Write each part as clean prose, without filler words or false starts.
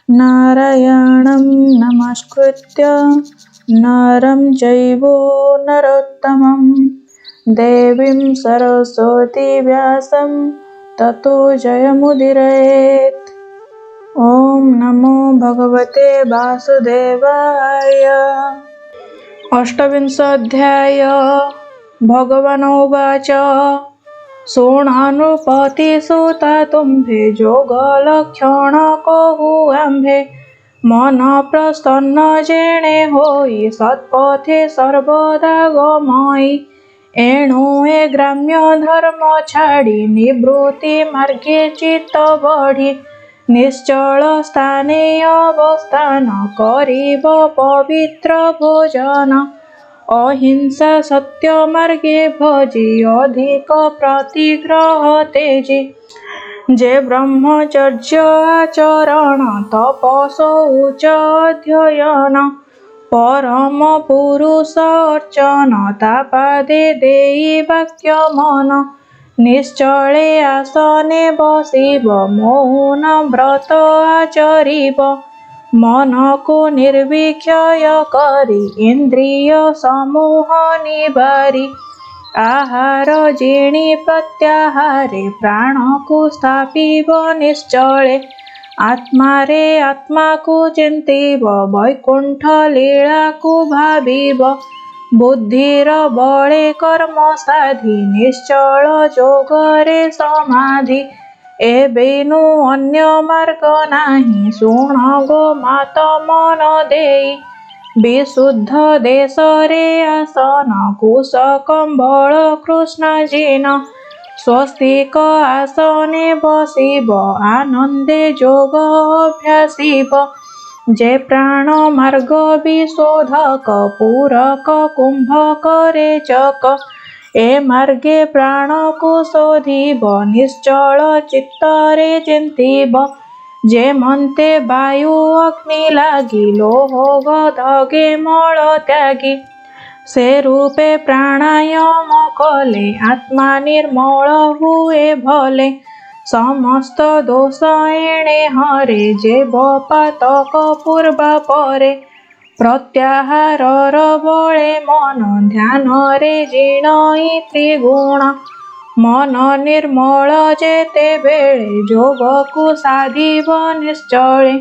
नारायणं नमस्कृत्य नरं चैव नरोत्तमं देवीं सरस्वती व्यासं ततो जयमुदीरयेत्। ॐ नमो भगवते वासुदेवाय। अष्टविंशोऽध्याय। भगवानुवाच सोणानुपतिसुता तुम्भे जोगलक्षणकहुआम्भे मन प्रसन्न जेणे होई सत्पथे सर्वदा गमयि एणु ए ग्राम्य धर्म छाड़ी निवृत्ति मार्गे चित्त बढ़ी निश्चल स्थाने अवस्थान करिब पवित्र भोजन अहिंसा सत्य मार्गे भजी अधिक प्रतिग्रह तेजी जे ब्रह्मचर्य आचरण तपस उच्च अध्ययन परम पुरुष अर्चन तापादे देई वाक्य मन निश्चले आसने बसिब मौन व्रत आचरिब मन को निर्विक्षय करी इंद्रिय समूह निवारी आहार जीणी प्रत्याहारे प्राण को स्थापिब निश्चले आत्मा रे आत्मा को चिंतिब वैकुंठ लीला को भाविब बुद्धिर बळे कर्म साधि निश्चल जोगरे समाधि एबेनु अन्य मार्ग नाही शुण गो मात मन देई विशुद्ध देशरे आसन कुश कंबल कृष्ण जिन स्वस्तिक आसने बसिब आनंदे जोग अभ्यासिब जे प्राण मार्ग विशोधक पूरक कुंभ करे चक ए मार्गे प्राण को शोधिब निश्चल चित्तरे चिंतिब जे मनते वायु अग्नि लागी लोह गधगे मल त्यागी से रूपे प्राणायाम कले आत्मा निर्मल हुए भले समस्त दोष एणे हरे जे पातक पूर्वा परे प्रत्याहारर बळे मन ध्यान रे जिणई त्रिगुण मन निर्मल जेते बेळे जोगकु साधिब निश्चले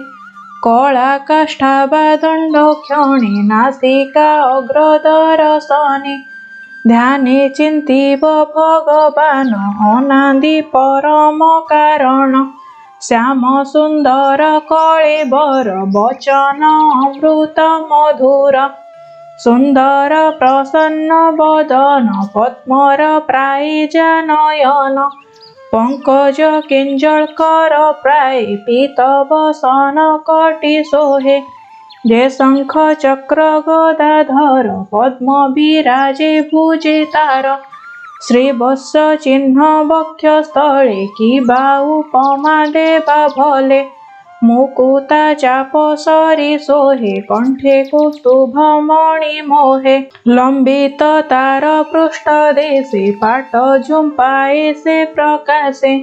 कला काष्ठा वा दंड क्षणे नासिका अग्रदर्शने ध्याने चिंतिब भगवान अनादि परम कारण श्याम सुंदर कळेबर वचन अमृत मधुर सुंदर प्रसन्न बदन पद्मर प्रायजा नयन पंकज किंजलकर प्राय पीतवसन कटि सोहे जे शंख चक्र गदाधर पद्म विराजे भुजे तार श्रीवत्स चिन्ह वक्षस्थले कि उपमा देवा भले मुकुता चाप सरी सोहे कंठे कौस्तुभ मणि मोहे लंबित तार पृष्ठ देशे पाट झुंपाए से प्रकाशे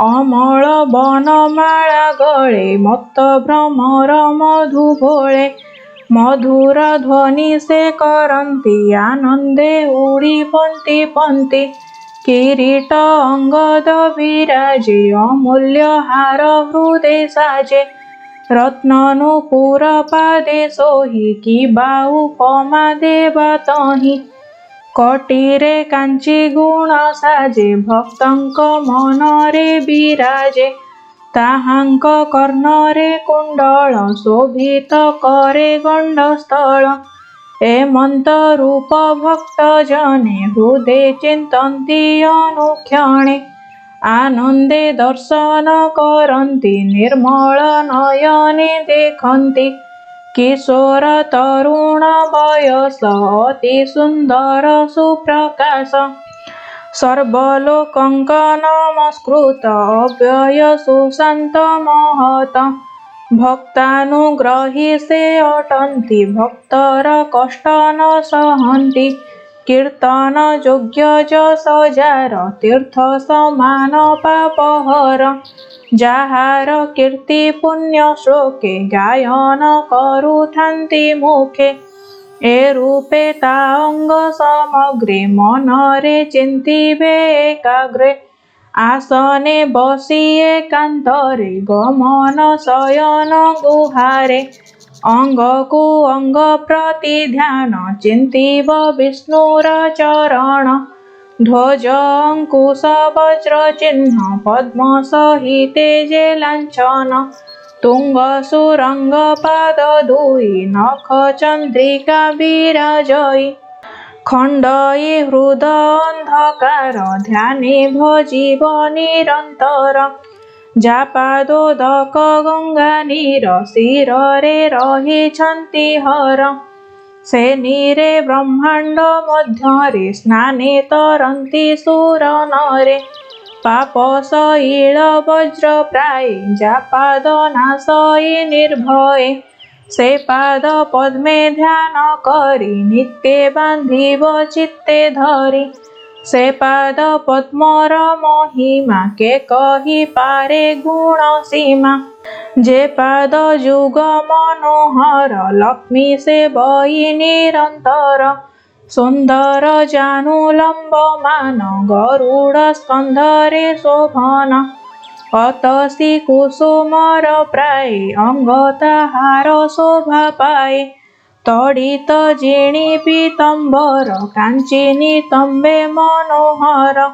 अमल बनमाला गळे मत्त भ्रमर मधु भोळे मधुर ध्वनि से करन्ति आनंदे उड़ी पंक्ति पंक्ति किरीट अंगद विराजे अमूल्य हार हृदय साजे रत्ननुपुर पादे सोही कि उपमा देवा तहि कटिरे कांची गुण साजे भक्तंक मनरे विराजे ताहांक कर्णरे कुंडल शोभित करे गंडस्थल एमंत रूप भक्त जने हृदय चिंतन्ति अनुक्षणे आनंदे दर्शन करन्ति निर्मल नयने देखन्ति किशोर तरुण वयस अति सुंदर सुप्रकाश सर्वलोकंक नमस्कृत अव्यय सुशांत महत भक्तानुग्रही से अटन्ति भक्तर कष्ट न सहन्ति कीर्तन योग्य जस जार तीर्थ समान पापहर ଯାହାର କୀର୍ତ୍ତି ପୁଣ୍ୟ ଶ୍ଲୋକେ ଗାୟନ କରୁଥାନ୍ତି ମୁଖେ। ଏ ରୂପେ ତା ଅଙ୍ଗ ସମଗ୍ରେ ମନରେ ଚିନ୍ତିବେ ଏକାଗ୍ରେ। ଆସନେ ବସି ଏକାନ୍ତରେ ଗମନ ଶୟନ ଗୁହାରେ। ଅଙ୍ଗକୁ ଅଙ୍ଗ ପ୍ରତି ଧ୍ୟାନ ଚିନ୍ତିବ ବିଷ୍ଣୁର ଚରଣ। ଧ୍ୱଜ ଅଙ୍କୁଶ ବଜ୍ର ଚିହ୍ନ ପଦ୍ମ ସହିତେ ଯେ ଲାଞ୍ଛନ। ତୁଙ୍ଗ ସୁରଙ୍ଗ ପାଦ ଦୁଇ ନଖ ଚନ୍ଦ୍ରିକା ବିରାଜଇ। ଖଣ୍ଡଇ ହୃଦ ଅନ୍ଧକାର ଧ୍ୟାନେ ଭଜିବ ନିରନ୍ତର। ଯା ପାଦୋଦକ ଗଙ୍ଗା ନୀର ଶିରରେ ରହିଛନ୍ତି ହର। ସେ ନୀରେ ବ୍ରହ୍ମାଣ୍ଡ ମଧ୍ୟରେ ସ୍ନାନେ ତରନ୍ତି ସୁର ନରେ। ପାପ ଶୈଳ ବଜ୍ର ପ୍ରାୟେ ଯା ପାଦ ନାଶଇ ନିର୍ଭୟେ। ସେ ପାଦ ପଦ୍ମେ ଧ୍ୟାନ କରି ନିତ୍ୟେ ବାନ୍ଧିବ ଚିତ୍ତେ ଧରି। ସେ ପାଦ ପଦ୍ମର ମହିମା କେ କହି ପାରେ ଗୁଣ ସୀମା। ଯେ ପାଦ ଯୁଗ ମନୋହର ଲକ୍ଷ୍ମୀ ସେବଇ ନିରନ୍ତର। ସୁନ୍ଦର ଜାନୁ ଲମ୍ବମାନ ଗରୁଡ଼ ସ୍କନ୍ଧରେ ଶୋଭନ। ଅତସୀ କୁସୁମର ପ୍ରାୟେ ଅଙ୍ଗ ତାହାର ଶୋଭା ପାଏ। ତଡ଼ିତ ଜିଣି ପୀତାମ୍ବର କାଞ୍ଚି ନିତମ୍ବେ ମନୋହର।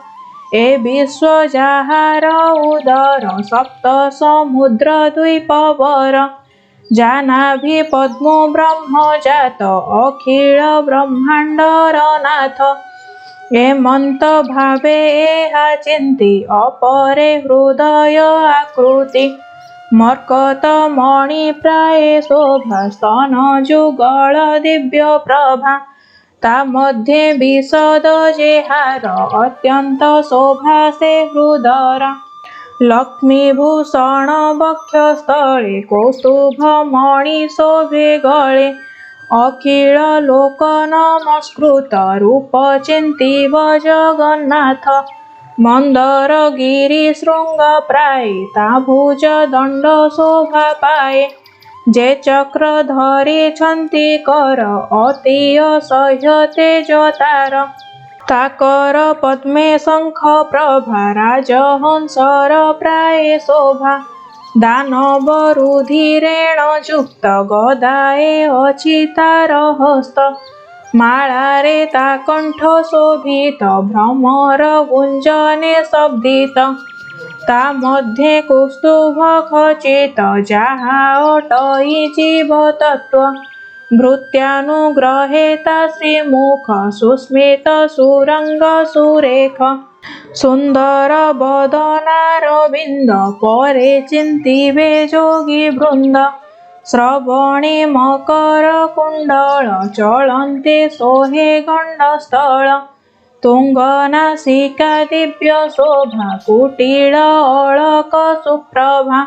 ଏ ବିଶ୍ଵ ଯାହାର ଉଦର ସପ୍ତ ସମୁଦ୍ର ଦ୍ୱୀପବର। ଯା ନାଭି ପଦ୍ମ ବ୍ରହ୍ମଜାତ ଅଖିଳ ବ୍ରହ୍ମାଣ୍ଡର ନାଥ। ଏମନ୍ତ ଭାବେ ଏହା ଚିନ୍ତି ଅପରେ ହୃଦୟ ଆକୃତି। ମର୍କତ ମଣି ପ୍ରାୟେ ଶୋଭା ସ୍ତନ ଯୁଗଳ ଦିବ୍ୟ ପ୍ରଭା। ତା ମଧ୍ୟେ ବିଶଦ ଯେହାର ଅତ୍ୟନ୍ତ ଶୋଭା ସେ ହୃଦର। ଲକ୍ଷ୍ମୀ ଭୂଷଣ ବକ୍ଷସ୍ଥଳେ କୌସ୍ତୁଭ ମଣି ଶୋଭେ ଗଳେ। ଅଖିଳ ଲୋକ ନମସ୍କୃତ ରୂପ ଚିନ୍ତିବ ଜଗନ୍ନାଥ। ମନ୍ଦର ଗିରି ଶୃଙ୍ଗ ପ୍ରାୟେ ତା ଭୁଜ ଦଣ୍ଡ ଶୋଭା ପାଏ। ଯେ ଚକ୍ର ଧରିଛନ୍ତି କର ଅତି ଅସହ୍ୟ ତେଜ ତାର। ତା କର ପଦ୍ମେ ଶଙ୍ଖ ପ୍ରଭା ରାଜହଂସର ପ୍ରାୟେ ଶୋଭା। ଦାନବ ରୁଧିରେଣ ଯୁକ୍ତ ଗଦାଏ ଅଛି ତାର ହସ୍ତ। ମାଳାରେ ତା କଣ୍ଠ ଶୋଭିତ ଭ୍ରମର ଗୁଞ୍ଜନେ ଶବ୍ଦିତ। ତା ମଧ୍ୟେ କୌସ୍ତୁଭ ଖଚିତ ଯାହା ଅଟଇ ଜୀବ ତତ୍ତ୍ୱ। ଭୃତ୍ୟାନୁଗ୍ରହେ ତା ଶ୍ରୀମୁଖ ସୁସ୍ମିତ ସୁରଙ୍ଗ ସୁରେଖ। ସୁନ୍ଦର ବଦନାରବିନ୍ଦ ପରେ ଚିନ୍ତିବେ ଯୋଗୀ ବୃନ୍ଦ। ଶ୍ରବଣେ ମକର କୁଣ୍ଡଳ ଚଳନ୍ତେ ଶୋହେ ଗଣ୍ଡସ୍ଥଳ। ତୁଙ୍ଗ ନାସିକା ଦିବ୍ୟ ଶୋଭା କୁଟିଳ ଅଳକ ସୁପ୍ରଭା।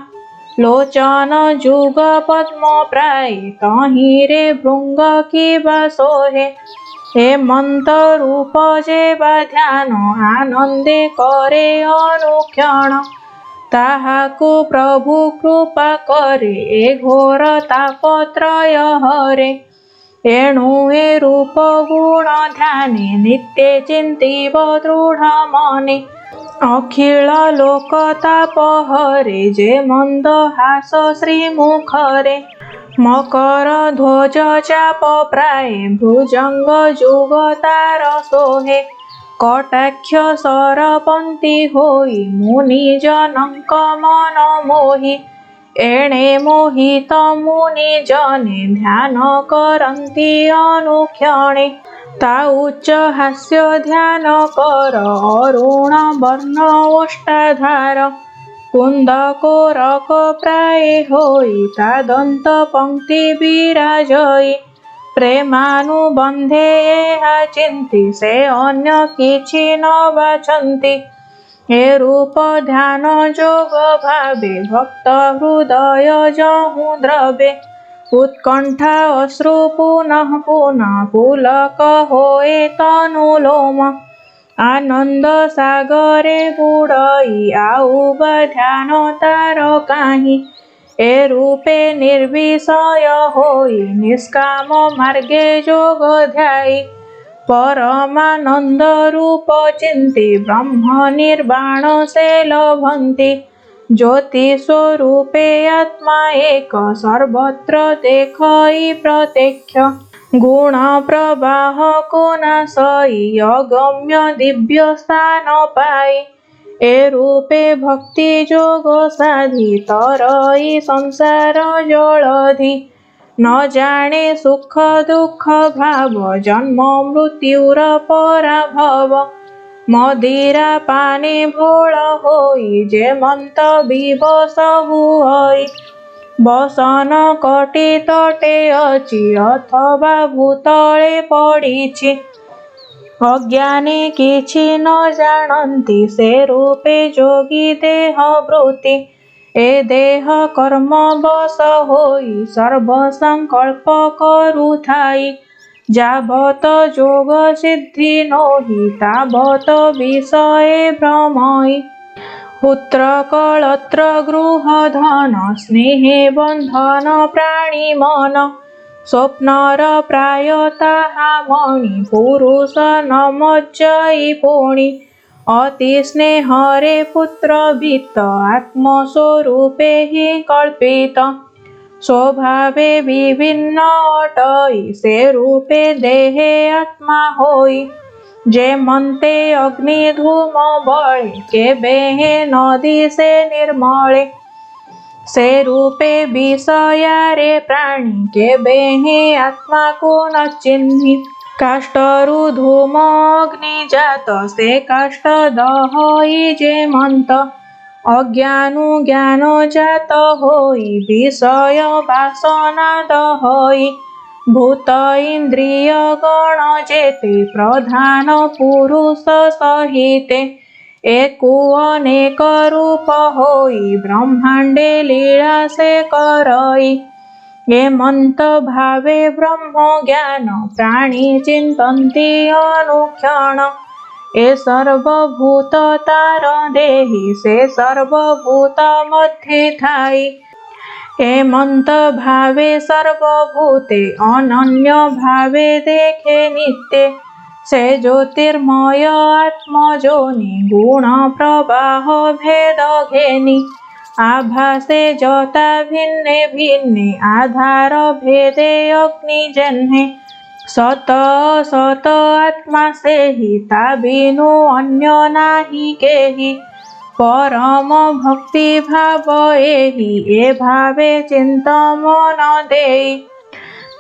ଲୋଚନ ଯୁଗ ପଦ୍ମ ପ୍ରାୟେ ତହିଁରେ ଭୃଙ୍ଗ କିବା ଶୋହେ। ହେମନ୍ତ ରୂପ ଯେବା ଧ୍ୟାନ ଆନନ୍ଦେ କରେ ଅନୁକ୍ଷଣ। ତାହାକୁ ପ୍ରଭୁ କୃପା କରେ ଏ ଘୋର ତାପତ୍ରୟ ହରେ। ଏଣୁ ଏ ରୂପ ଗୁଣ ଧ୍ୟାନେ ନିତ୍ୟେ ଚିନ୍ତିବ ଦୃଢ଼ ମନେ। ଅଖିଳ ଲୋକ ତାପ ହରେ ଯେ ମନ୍ଦ ହାସ ଶ୍ରୀମୁଖରେ। ମକର ଧ୍ୱଜ ଚାପ ପ୍ରାୟେ ଭୁଜଙ୍ଗ ଯୁଗ ତାର ଶୋହେ। କଟାକ୍ଷ ସରପନ୍ତି ହୋଇ ମୁନି ଜନଙ୍କ ମନ ମୋହି। ଏଣେ ମୋହିତ ମୁନି ଜନେ ଧ୍ୟାନ କରନ୍ତି ଅନୁକ୍ଷଣେ। ତା ଉଚ୍ଚ ହାସ୍ୟ ଧ୍ୟାନ କର ଅରୁଣ ବର୍ଣ୍ଣ ଓଷ୍ଠାଧାର। କୁନ୍ଦ କୋରକ ପ୍ରାୟେ ହୋଇ ତା ଦନ୍ତ ପଙ୍କ୍ତି ବିରାଜଇ। ପ୍ରେମାନୁବନ୍ଧେ ଏହା ଚିନ୍ତି ସେ ଅନ୍ୟ କିଛି ନ ବାଛନ୍ତି। ଏ ରୂପ ଧ୍ୟାନ ଯୋଗ ଭାବେ ଭକ୍ତ ହୃଦୟ ଯହୁଁ ଦ୍ରବେ। ଉତ୍କଣ୍ଠା ଅଶ୍ରୁ ପୁନଃ ପୁନଃ ପୁଲକ ହୋଏ ତନୁ ଲୋମ। आनंद सागरे बुड़ई आउबा ध्यान तार काहि। ए रूपे निर्विषय होई निष्काम मार्गे जोग ध्यायी। परमानंद रूप चिंति ब्रह्म निर्वाण से लभन्ति। ज्योति स्वरूपे आत्मा एक सर्वत्र देखई प्रत्यक्ष। गुण प्रवाह को नाशई अगम्य दिव्य स्थान पाई। ए रूपे भक्ति जोग साधि तरई संसार जलधि। न जाने सुख दुख भाव जन्म मृत्युर पराभव। मदिरा पाने भोळ होई जेमंत विवश हुई। बसन कटी तटे अछि अथवा भूतले पड़िछि। अज्ञानी किछि न जानन्ति से रूपे जोगी देह वृत्ति। ए देह कर्म बस होई सर्व संकल्प करुथाई। जावत जोग सिद्धि नोहि तावत विषये भ्रमई। पुत्र कलत्र गृह धन स्नेहे बंधन प्राणी मन। स्वप्नर प्राय ताहा मणि पुरुष न मज्जई पुणि। अति स्नेहरे पुत्र भीत आत्मस्वरूपे हि कल्पित। स्वभावे विभिन्न अटई से रूपे देहे आत्मा होई। जेमंते अग्नि धूम बळे केबे नदी से निर्मले। से रूपे विषयारे प्राणी केबे आत्मा को न चिन्हि। काष्ठरु धूम अग्नि जात से काष्ठ दहई जेमंत। अज्ञानु ज्ञान जात होई विषय वासना दहई। भूत इंद्रिय गण जेते प्रधान पुरुष सहिते। एकु अनेक रूप होई ब्रह्मांडे लीला से करई। हेमंत भावे ब्रह्म ज्ञान प्राणी चिंतन्ति अनुक्षण। ए सर्वभूत तार देहि से सर्वभूत मध्ये थाई। हेमंत भावे सर्वभूते अनन्य भावे देखे नित्य। से ज्योतिर्मय आत्मजोनि गुण प्रवाह भेद घेनि। आभासे जता भिन्ने भिन्ने आधार भेदे अग्नि जन्हे। सत असत आत्मा से ही ता बिनु अन्य नाही केहि। परम भक्ति भाव एहि ए भावे चिंतमन देई।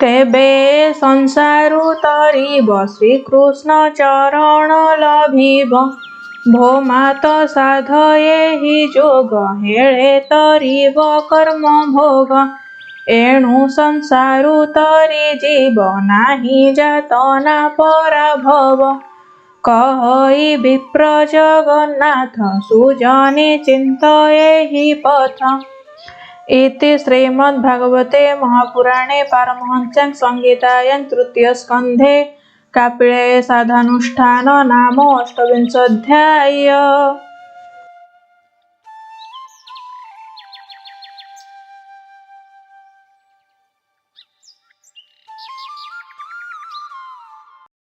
तेबे संसारु तरिब श्रीकृष्ण चरण लभिब। भोमात साधयेहि जोग हेळे तरिब कर्म भोग। एणु संसारु तरि जीव नाही जातना पराभव। कहई विप्र जगन्नाथ सुजने चिंतयेहि पथ। इति श्रीमद्भागवते महापुराणे पारमहंस्यां संहितायां तृतीय स्कन्धे कापिलेय साधानुष्ठान नाम अष्टविंशोऽध्यायः।